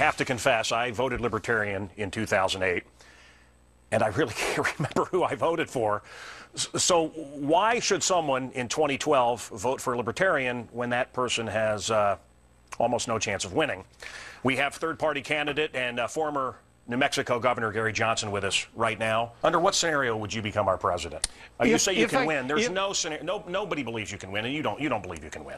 have to confess, I voted Libertarian in 2008, and I really can't remember who I voted for. So why should someone in 2012 vote for Libertarian when that person has almost no chance of winning? We have third-party candidate and former New Mexico Governor Gary Johnson with us right now. Under what scenario would you become our president? You say you can win. There's no scenario. Nobody believes you can win, and you don't believe you can win.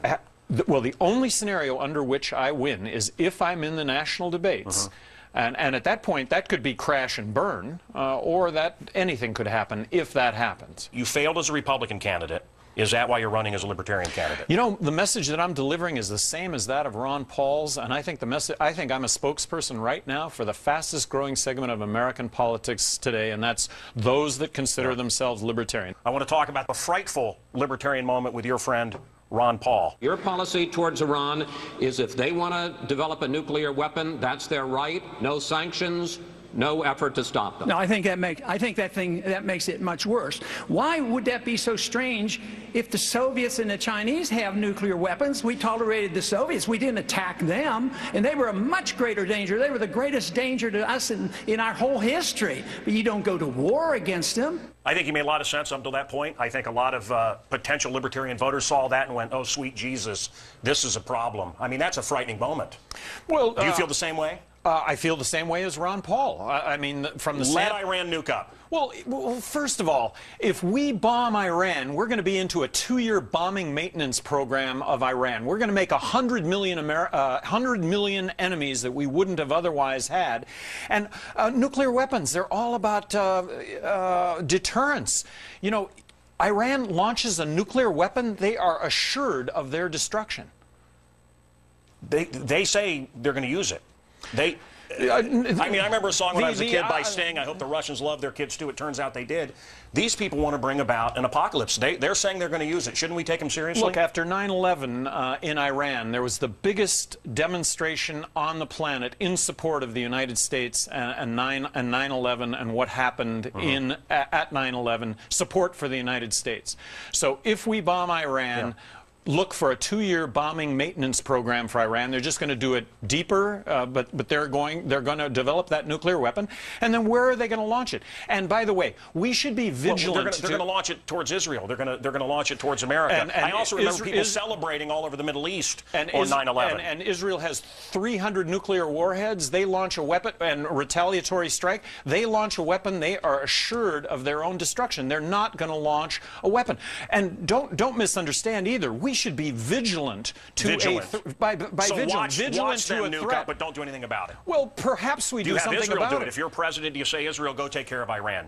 Well, the only scenario under which I win is if I'm in the national debates. And at that point, that could be crash and burn, or that anything could happen if that happens. You failed as a Republican candidate. Is that why you're running as a Libertarian candidate? You know, the message that I'm delivering is the same as that of Ron Paul's, and I think I'm a spokesperson right now for the fastest growing segment of American politics today, and that's those that consider themselves Libertarian. I want to talk about the frightful Libertarian moment with your friend Ron Paul. Your policy towards Iran is if they want to develop a nuclear weapon, that's their right. No sanctions. No effort to stop them. No, I think that makes it much worse. Why would that be so strange if the Soviets and the Chinese have nuclear weapons? We tolerated the Soviets. We didn't attack them, and they were a much greater danger. They were the greatest danger to us in our whole history. But you don't go to war against them. I think he made a lot of sense up to that point. I think a lot of potential Libertarian voters saw that and went, oh, sweet Jesus, this is a problem. I mean, that's a frightening moment. Well, do you feel the same way? I feel the same way as Ron Paul. I mean, from the let Iran nuke up. Well, first of all, if we bomb Iran, we're going to be into a 2-year bombing maintenance program of Iran. We're going to make 100 million enemies that we wouldn't have otherwise had. And nuclear weapons, they're all about deterrence. You know, Iran launches a nuclear weapon, they are assured of their destruction. They say they're going to use it. I mean, I remember a song when I was a kid by Sting, I hope the Russians love their kids too. It turns out they did. These people want to bring about an apocalypse. They're saying they're going to use it. Shouldn't we take them seriously? Look, after 9/11 in Iran, there was the biggest demonstration on the planet in support of the United States and 9/11 and what happened at 9/11, support for the United States. So if we bomb Iran, look for a 2-year bombing maintenance program for Iran. They're just going to do it deeper, but they're going to develop that nuclear weapon. And then where are they going to launch it? And by the way, we should be vigilant. They're going to launch it towards Israel. They're going to launch it towards America. And I also remember people celebrating all over the Middle East on 9/11. And Israel has 300 nuclear warheads. They launch a weapon and retaliatory strike. They launch a weapon. They are assured of their own destruction. They're not going to launch a weapon. And don't misunderstand either. We should be vigilant to watch them nuke up, but don't do anything about it. Well, perhaps we do something Israel about do it. If you're president, do you say, Israel, go take care of Iran?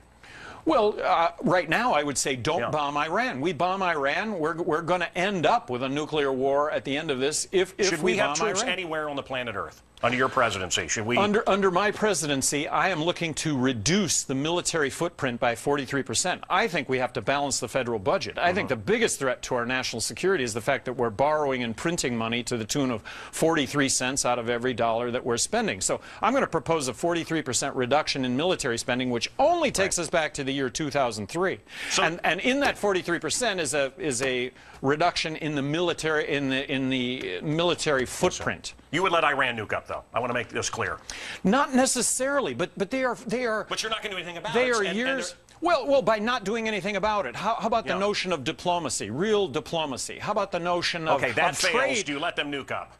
Well, right now I would say don't bomb Iran. We bomb Iran, we're going to end up with a nuclear war at the end of this if Should we have troops anywhere on the planet Earth? Under your presidency, should we? Under my presidency, I am looking to reduce the military footprint by 43%. I think we have to balance the federal budget. I think the biggest threat to our national security is the fact that we're borrowing and printing money to the tune of 43 cents out of every dollar that we're spending. So I'm going to propose a 43% reduction in military spending, which only takes us back to the year 2003. So, and in that 43% is a reduction in the military footprint. You would let Iran nuke up, though. I want to make this clear. Not necessarily, but they are. But you're not going to do anything about it. They are years. Well, by not doing anything about it. How about the notion of diplomacy, real diplomacy? How about the notion of okay, that fails. Trade? Do you let them nuke up?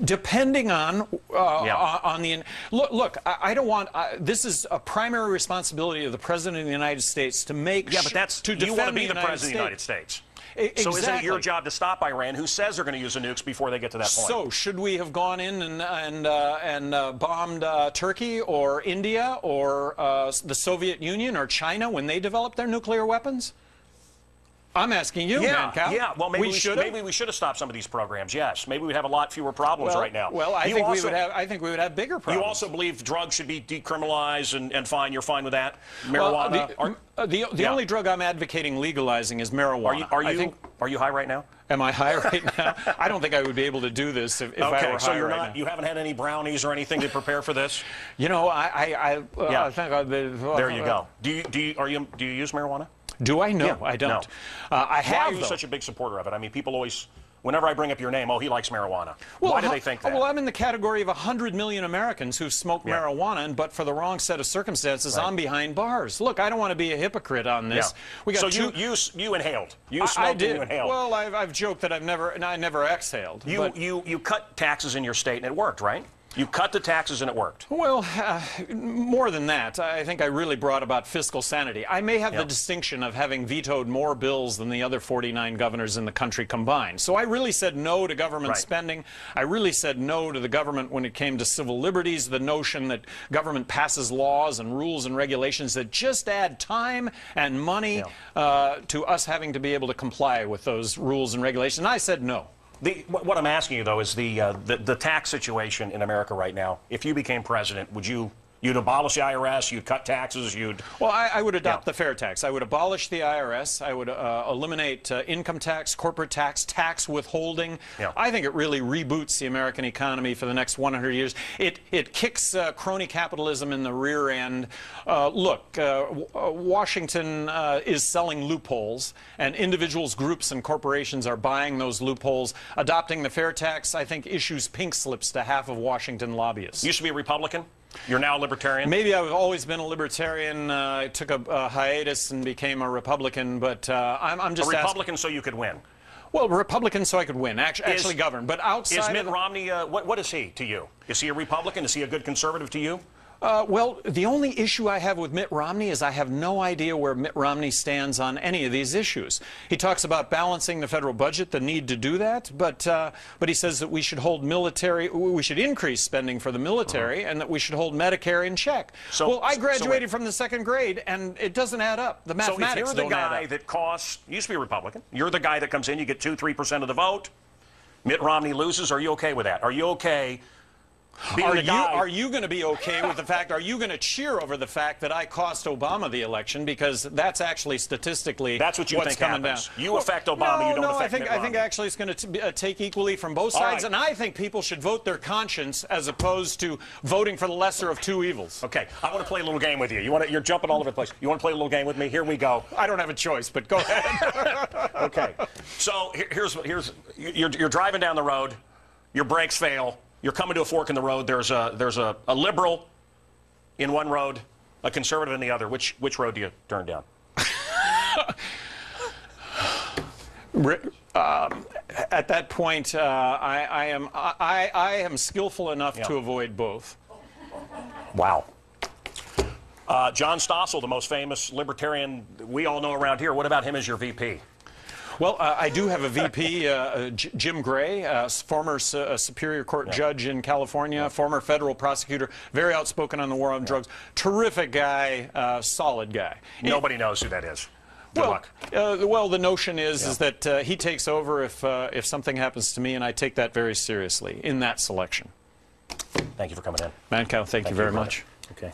Depending on the look, I don't want. This is a primary responsibility of the President of the United States to make. Yeah, but that's to you want to be the United President of the United States. Exactly. So isn't it your job to stop Iran, who says they're going to use the nukes before they get to that point? So should we have gone in and bombed Turkey or India or the Soviet Union or China when they developed their nuclear weapons? I'm asking you, Mancow. Yeah, well, maybe we should have stopped some of these programs. Yes, maybe we'd have a lot fewer problems right now. Well, I think we would have bigger problems. You also believe drugs should be decriminalized and fine. You're fine with that? Marijuana. The only drug I'm advocating legalizing is marijuana. Are you high right now? Am I high right now? I don't think I would be able to do this if I were high so you're right not. now. You haven't had any brownies or anything to prepare for this? You know, I think I'd be. There you go. Do you use marijuana? Do I? No, Yeah, I don't. No. I have. Why are you such a big supporter of it? I mean, people always whenever I bring up your name, oh, he likes marijuana. Well, why do they think that? Well, I'm in the category of 100 million Americans who smoke marijuana, and but for the wrong set of circumstances, I'm behind bars. Look, I don't want to be a hypocrite on this. We got you inhaled. You smoked. I did. And you inhaled. Well, I've joked that I never exhaled. You cut taxes in your state and it worked, right? You cut the taxes and it worked. Well, more than that, I think I really brought about fiscal sanity. I may have the distinction of having vetoed more bills than the other 49 governors in the country combined. So I really said no to government spending. I really said no to the government when it came to civil liberties, the notion that government passes laws and rules and regulations that just add time and money to us having to be able to comply with those rules and regulations. And I said no. What I'm asking you, though, is the tax situation in America right now. If you became president, you'd abolish the IRS, you'd cut taxes, Well, I would adopt the fair tax. I would abolish the IRS. I would eliminate income tax, corporate tax, tax withholding. I think it really reboots the American economy for the next 100 years. It kicks crony capitalism in the rear end. Look, Washington is selling loopholes, and individuals, groups, and corporations are buying those loopholes. Adopting the fair tax, I think, issues pink slips to half of Washington lobbyists. You used to be a Republican? You're now a Libertarian? Maybe I've always been a Libertarian. I took a hiatus and became a Republican, but I'm just a Republican so you could win. Well, Republican so I could win, actually govern. But outside is Mitt Romney, what is he to you? Is he a Republican? Is he a good conservative to you? Well, the only issue I have with Mitt Romney is I have no idea where Mitt Romney stands on any of these issues. He talks about balancing the federal budget, the need to do that, but he says that we should we should increase spending for the military, and that we should hold Medicare in check. Well, I graduated from the 2nd grade, and it doesn't add up. The mathematics don't add up. So if you're the guy that costs, you used to be a Republican, you're the guy that comes in, you get 2-3% of the vote, Mitt Romney loses, are you okay with that? Are you okay? Are you going to be okay with the fact, are you going to cheer over the fact that I cost Obama the election? Because that's actually statistically that's what you what's think coming happens. down. You affect Obama, you don't affect Mitt Romney. I think actually it's going to take equally from both sides, and I think people should vote their conscience as opposed to voting for the lesser of two evils. Okay, I want to play a little game with you. You're jumping all over the place. You want to play a little game with me? Here we go. I don't have a choice, but go ahead. Okay, so you're driving down the road, your brakes fail. You're coming to a fork in the road. There's a liberal in one road, a conservative in the other. Which road do you turn down? At that point, I am skillful enough to avoid both. Wow. John Stossel, the most famous libertarian we all know around here. What about him as your VP? Well, I do have a VP, Jim Gray, former Superior Court judge in California, former federal prosecutor, very outspoken on the war on drugs. Terrific guy, solid guy. Nobody knows who that is. Good luck. Well, the notion is that he takes over if something happens to me, and I take that very seriously in that selection. Thank you for coming in. Mancow, thank you very much. Okay.